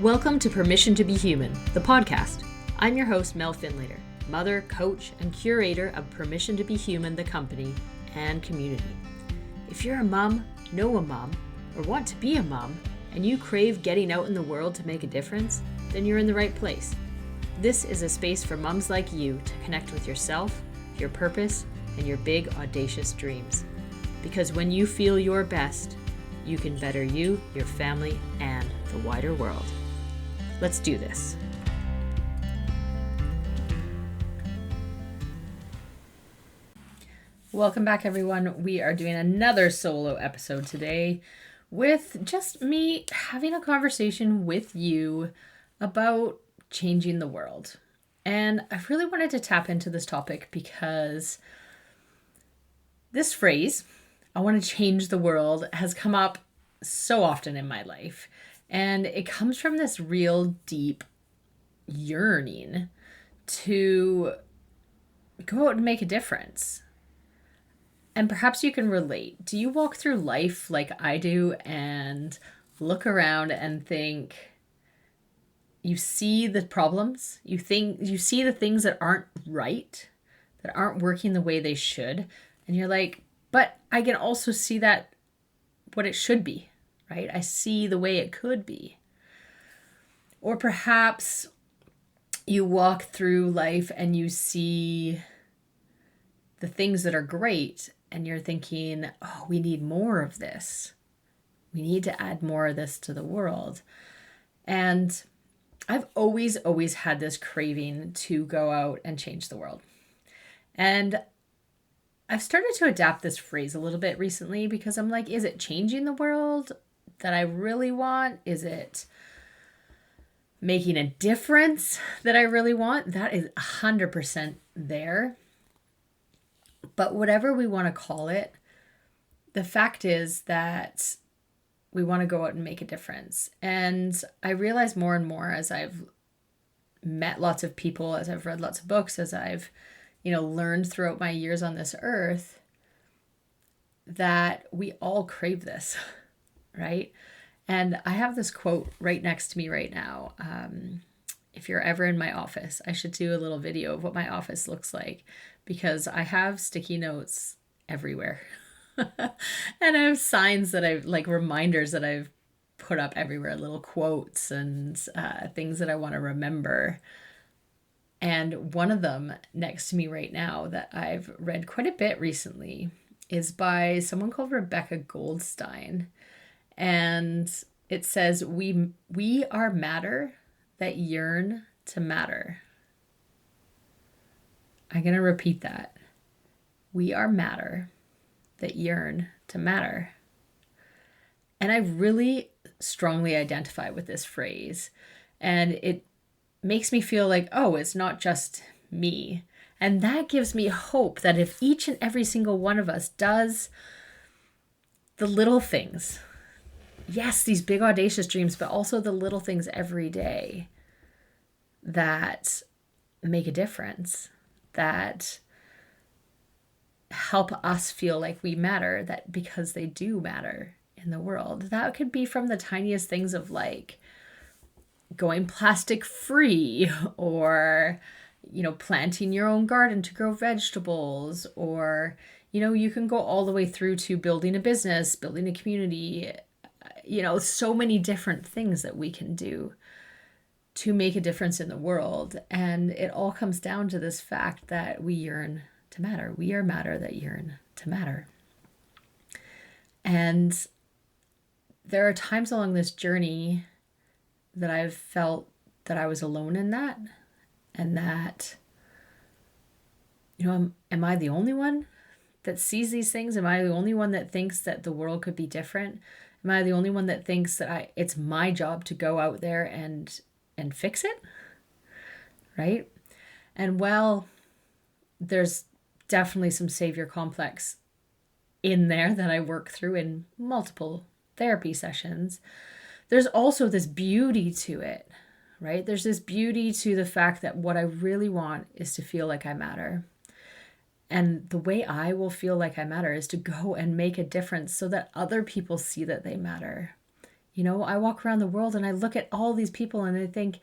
Welcome to Permission to Be Human, the podcast. I'm your host, Mel Finlater, mother, coach, and curator of Permission to Be Human, the company and community. If you're a mom, know a mom, or want to be a mom, and you crave getting out in the world to make a difference, then you're in the right place. This is a space for moms like you to connect with yourself, your purpose, and your big, audacious dreams. Because when you feel your best, you can better you, your family, and the wider world. Let's do this. Welcome back, everyone. We are doing another solo episode today with just me having a conversation with you about changing the world. And I really wanted to tap into this topic because this phrase, I want to change the world, has come up so often in my life. And it comes from this real deep yearning to go out and make a difference. And perhaps you can relate. Do you walk through life like I do and look around and think you see the problems? You see the things that aren't right, that aren't working the way they should. And you're like, but I can also see that what it should be, right? I see the way it could be. Or perhaps you walk through life and you see the things that are great and you're thinking, oh, we need more of this. We need to add more of this to the world. And I've always had this craving to go out and change the world. And I've started to adapt this phrase a little bit recently because I'm like, is it changing the world that I really want? Is it making a difference that I really want? That is 100% there. But whatever we want to call it, the fact is that we want to go out and make a difference. And I realize more and more as I've met lots of people, as I've read lots of books, as I've learned throughout my years on this earth, that we all crave this, right? And I have this quote right next to me right now. If you're ever in my office, I should do a little video of what my office looks like because I have sticky notes everywhere. And I have signs that I've, like reminders that I've put up everywhere, little quotes and things that I want to remember. And one of them next to me right now that I've read quite a bit recently is by someone called Rebecca Goldstein. And it says, we are matter that yearn to matter. I'm going to repeat that. We are matter that yearn to matter. And I really strongly identify with this phrase. And it makes me feel like, oh, it's not just me. And that gives me hope that if each and every single one of us does the little things, yes, these big audacious dreams, but also the little things every day that make a difference, that help us feel like we matter, that because they do matter in the world. That could be from the tiniest things of like going plastic free or, planting your own garden to grow vegetables, or, you can go all the way through to building a business, building a community, so many different things that we can do to make a difference in the world. And it all comes down to this fact that we yearn to matter. We are matter that yearn to matter. And there are times along this journey that I've felt that I was alone in that, and that, am I the only one that sees these things? Am I the only one that thinks that the world could be different? Am I the only one that thinks that it's my job to go out there and fix it? Right? And well, there's definitely some savior complex in there that I work through in multiple therapy sessions. There's also this beauty to it, right? There's this beauty to the fact that what I really want is to feel like I matter. And the way I will feel like I matter is to go and make a difference so that other people see that they matter. I walk around the world and I look at all these people and I think,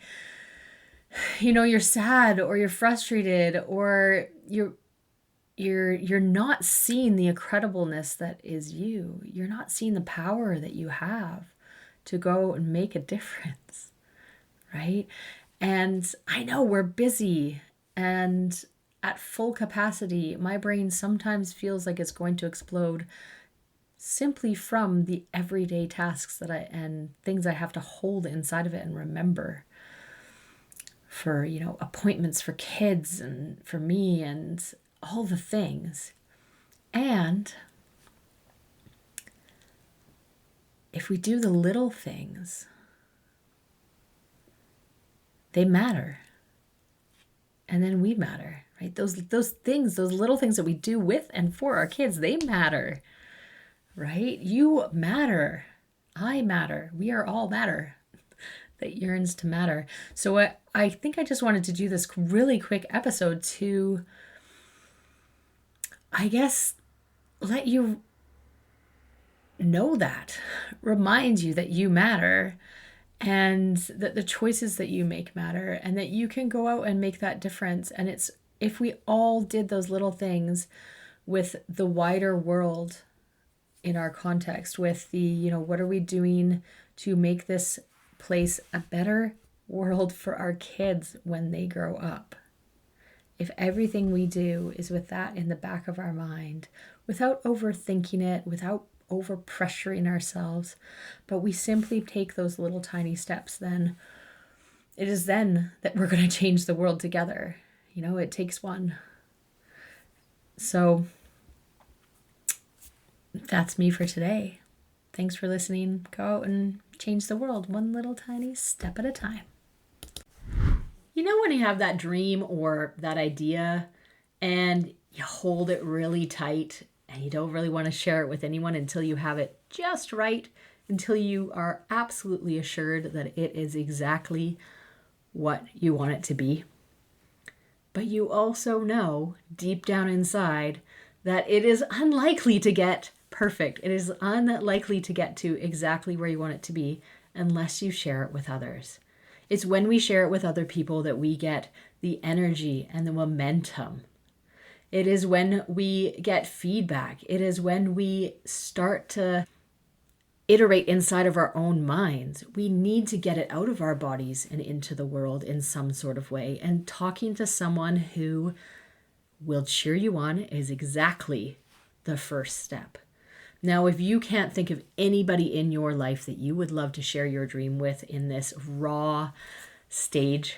you're sad or you're frustrated or you're not seeing the incredibleness that is you. You're not seeing the power that you have to go and make a difference, right? And I know we're busy and at full capacity. My brain sometimes feels like it's going to explode simply from the everyday tasks and things I have to hold inside of it and remember for, appointments for kids and for me and all the things. And if we do the little things, they matter. And then we matter, right? Those things, those little things that we do with and for our kids, they matter, right? You matter. I matter. We are all matter that yearns to matter. So I think I just wanted to do this really quick episode to, I guess, let you know that, remind you that you matter and that the choices that you make matter and that you can go out and make that difference. And it's, if we all did those little things with the wider world in our context, with the, what are we doing to make this place a better world for our kids when they grow up? If everything we do is with that in the back of our mind, without overthinking it, without over pressuring ourselves, but we simply take those little tiny steps, then it is then that we're going to change the world together. It takes one. So that's me for today. Thanks for listening. Go out and change the world one little tiny step at a time. When you have that dream or that idea and you hold it really tight and you don't really want to share it with anyone until you have it just right, until you are absolutely assured that it is exactly what you want it to be. But you also know deep down inside that it is unlikely to get perfect. It is unlikely to get to exactly where you want it to be unless you share it with others. It's when we share it with other people that we get the energy and the momentum. It is when we get feedback. It is when we start to iterate inside of our own minds. We need to get it out of our bodies and into the world in some sort of way. And talking to someone who will cheer you on is exactly the first step. Now, if you can't think of anybody in your life that you would love to share your dream with in this raw stage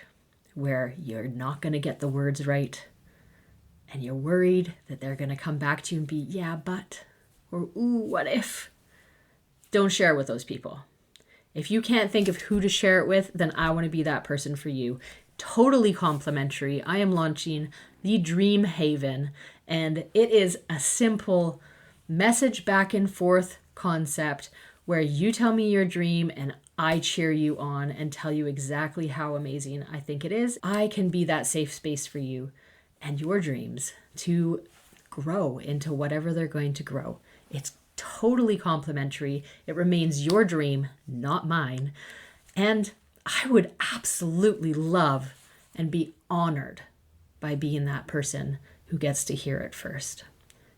where you're not going to get the words right and you're worried that they're going to come back to you and be, yeah, but, or ooh, what if? Don't share it with those people. If you can't think of who to share it with, then I want to be that person for you. Totally complimentary. I am launching the Dream Haven, and it is a simple message back and forth concept where you tell me your dream and I cheer you on and tell you exactly how amazing I think it is. I can be that safe space for you and your dreams to grow into whatever they're going to grow. It's totally complimentary. It remains your dream, not mine. And I would absolutely love and be honored by being that person who gets to hear it first.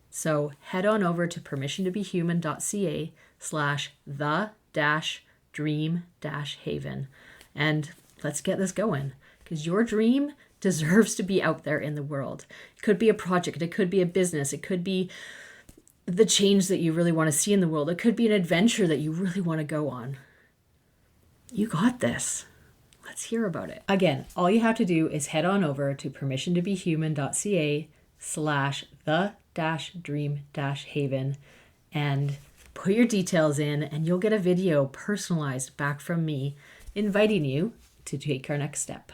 So head on over to permissiontobehuman.ca/the-dream-haven and let's get this going, because your dream deserves to be out there in the world. It could be a project, it could be a business, it could be the change that you really want to see in the world, it could be an adventure that you really want to go on. You got this. Let's hear about it. Again, all you have to do is head on over to permissiontobehuman.ca/the-dream-haven and put your details in, and you'll get a video personalized back from me inviting you to take our next step.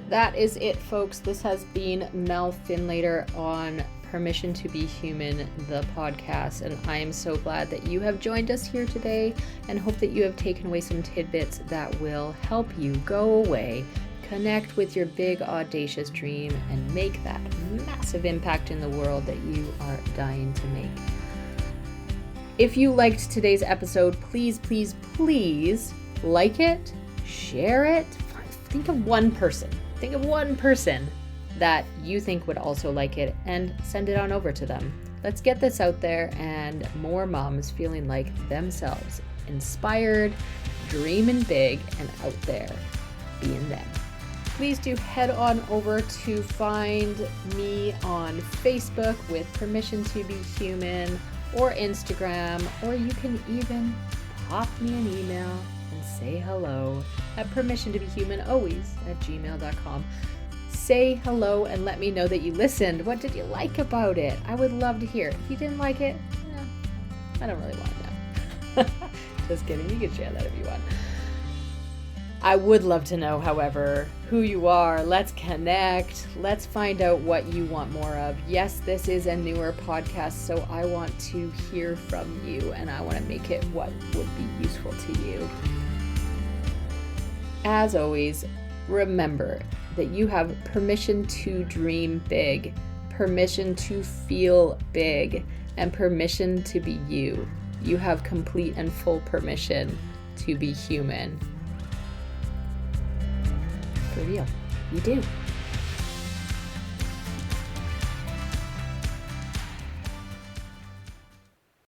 That is it, folks. This has been Mel Finlater on Permission to Be Human, the podcast, and I am so glad that you have joined us here today and hope that you have taken away some tidbits that will help you go away, connect with your big audacious dream, and make that massive impact in the world that you are dying to make. If you liked today's episode, please, please, please like it, share it. Think of one person that you think would also like it and send it on over to them. Let's get this out there and more moms feeling like themselves, inspired, dreaming big, and out there being them. Please do head on over to find me on Facebook with Permission to Be Human, or Instagram, or you can even pop me an email and say hello at permissiontobehumanalways@gmail.com. Say hello and let me know that you listened. What did you like about it? I would love to hear. If you didn't like it, I don't really want to know. Just kidding. You can share that if you want. I would love to know, however, who you are. Let's connect. Let's find out what you want more of. Yes, this is a newer podcast, so I want to hear from you and I want to make it what would be useful to you. As always, remember that you have permission to dream big, permission to feel big, and permission to be you. You have complete and full permission to be human. For real, you do.